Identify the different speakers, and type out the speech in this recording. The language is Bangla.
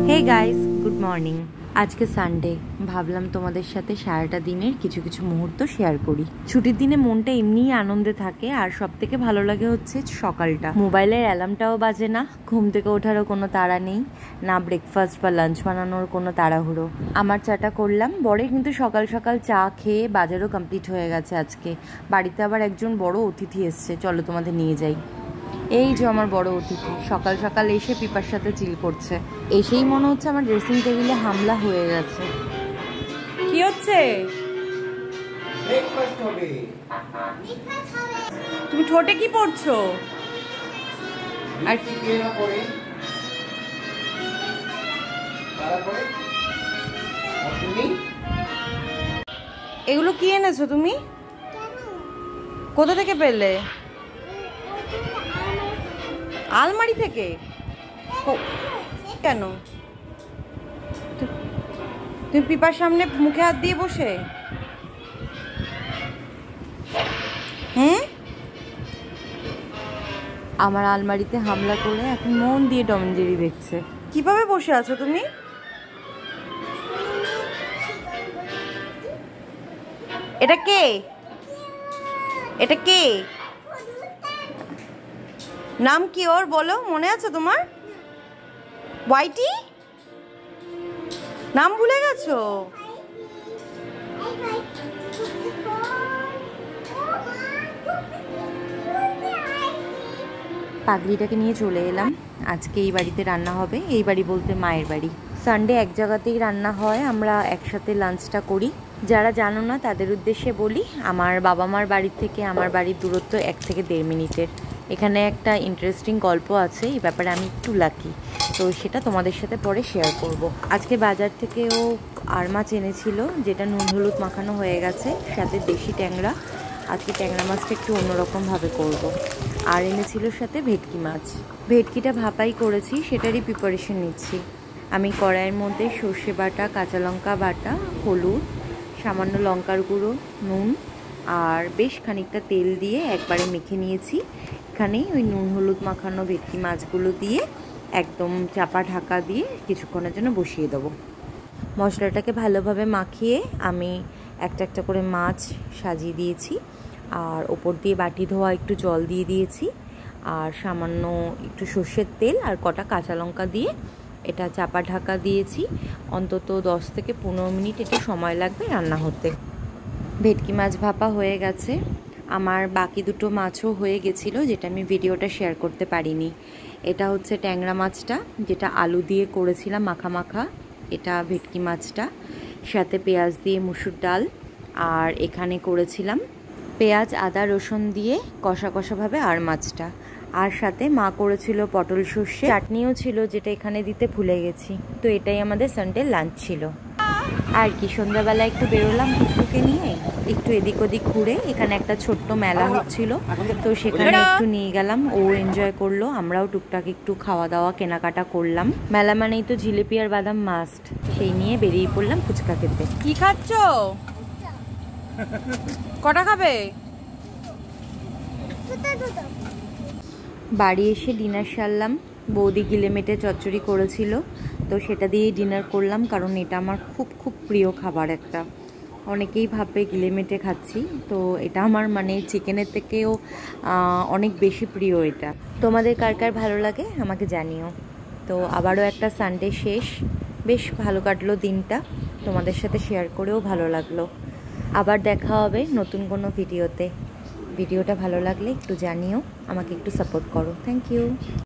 Speaker 1: হে গাইস, গুড মর্নিং। আজকে সানডে, ভাবলাম তোমাদের সাথে সারাটা দিনের কিছু কিছু মুহূর্ত শেয়ার করি। ছুটির দিনে মনটা এমনিই আনন্দে থাকে, আর সব থেকে ভালো লাগে হচ্ছে সকালটা। মোবাইলের অ্যালার্মটাও বাজে না, ঘুম থেকে ওঠারও কোনো তাড়া নেই, না ব্রেকফাস্ট বা লাঞ্চ বানানোর কোনো তাড়াহুড়ো। আমার চাটা করলাম, বরে কিন্তু সকাল সকাল চা খেয়ে বাজারও কমপ্লিট হয়ে গেছে। আজকে বাড়িতে আবার একজন বড় অতিথি এসছে, চলো তোমাদের নিয়ে যাই। এই যে আমার বড় অতিথি সকাল সকাল এসে পিপার সাথে চিল করছে। এসেই মনে হচ্ছে আমার ড্রেসিং টেবিলে হামলা হয়ে গেছে। কি হচ্ছে?
Speaker 2: ব্রেকফাস্ট হবে।
Speaker 1: তুমি ঠোঁটে কি পড়ছো?
Speaker 2: আর কি কেনা পড়ে? তারপরে আর তুমি
Speaker 1: এগুলো কি এনেছো তুমি? কোথা থেকে পেলে? আলমারি থেকে? কেন তুমি পিপার সামনে মুখে হাত দিয়ে বসে? আমার আলমারিতে হামলা করে এখন মন দিয়ে টম এন্ড জেরি দেখছে। কিভাবে বসে আছো তুমি? এটা কে? এটা কে? নাম কি ওর বলো, মনে আছে তোমার? হোয়াইটি? নাম ভুলে গেছো? পাগলিটাকে নিয়ে চলে এলাম। আজকে এই বাড়িতে রান্না হবে, এই বাড়ি বলতে মায়ের বাড়ি। সানডে এক জায়গাতেই রান্না হয়, আমরা একসাথে লাঞ্চটা করি। যারা জানো না তাদের উদ্দেশ্যে বলি, আমার বাবা মার বাড়ি থেকে আমার বাড়ির দূরত্ব 1 থেকে 1.5 মিনিটের। এখানে একটা ইন্টারেস্টিং গল্প আছে, এই ব্যাপারে আমি একটু লাকি, তো সেটা তোমাদের সাথে পরে শেয়ার করব। আজকে বাজার থেকে ও আর মাছ এনেছিল, যেটা নুন হলুদ মাখানো হয়ে গেছে, সাথে দেশি ট্যাংরা। আজকে ট্যাংরা মাছটা একটু অন্যরকমভাবে করব। আর এনেছিল সাথে ভেটকি মাছ। ভেটকিটা ভাপাই করেছি, সেটারই প্রিপারেশন নিচ্ছি। আমি কড়াইয়ের মধ্যে সর্ষে বাটা, কাঁচা লঙ্কা বাটা, হলুদ, সামান্য লঙ্কার গুঁড়ো, নুন আর বেশ খানিকটা তেল দিয়ে একবারে মেখে নিয়েছি। এখানেই ওই নুন হলুদ মাখানো ভেটকি মাছগুলো দিয়ে একদম চাপা ঢাকা দিয়ে কিছুক্ষণের জন্য বসিয়ে দেবো। মশলাটাকে ভালোভাবে মাখিয়ে আমি একটা একটা করে মাছ সাজিয়ে দিয়েছি, আর ওপর দিয়ে বাটি ধোয়া একটু জল দিয়ে দিয়েছি, আর সামান্য একটু সর্ষের তেল আর কটা কাঁচা লঙ্কা দিয়ে এটা চাপা ঢাকা দিয়েছি। অন্তত 10 থেকে 15 মিনিট এটা সময় লাগবে রান্না হতে। ভেটকি মাছ ভাপা হয়ে গেছে। আমার বাকি দুটো মাছও হয়ে গেছিলো, যেটা আমি ভিডিওটা শেয়ার করতে পারিনি। এটা হচ্ছে ট্যাংরা মাছটা, যেটা আলু দিয়ে করেছিলাম মাখা মাখা। এটা ভেটকি মাছটা, সাথে পেঁয়াজ দিয়ে মুসুর ডাল। আর এখানে করেছিলাম পেঁয়াজ আদা রসুন দিয়ে কষা কষাভাবে আর মাছটা। আর সাথে মা করেছিল পটল সর্ষে চাটনিও ছিল, যেটা এখানে দিতে ভুলে গেছি। তো এটাই আমাদের সানডে লাঞ্চ ছিল। আর কি, সন্ধ্যাবেলা একটু বেরোলাম পুচকুকে নিয়ে, একটু এদিক ওদিক ঘুরে। এখানে একটা ছোট্ট মেলা হচ্ছিল, তো সেখানে একটু নিয়ে গেলাম। ও এনজয় করলো, আমরাও টুকটাক একটু খাওয়া দাওয়া কেনাকাটা করলাম। মেলা মানেই তো জিলিপি আর বাদাম মাস্ট, সেই নিয়ে বেরিয়ে পড়লাম ফুচকা খেতে। কি খাচ্ছ? কটা খাবে? বাড়ি এসে ডিনার সারলাম। বৌদি গিলেমেটে চচ্চড়ি করেছিল, তো সেটা দিয়েই ডিনার করলাম, কারণ এটা আমার খুব খুব প্রিয় খাবার একটা। অনেকেই ভাববে গিলেমেটে খাচ্ছি, তো এটা আমার মানে চিকেনের থেকেও অনেক বেশি প্রিয় এটা। তোমাদের কার কার ভালো লাগে আমাকে জানিও। তো আবারও একটা সানডে শেষ, বেশ ভালো কাটলো দিনটা, তোমাদের সাথে শেয়ার করেও ভালো লাগলো। আবার দেখা হবে নতুন কোনো ভিডিওতে। ভিডিওটা ভালো লাগলে একটু জানিও, আমাকে একটু সাপোর্ট করো। Thank you.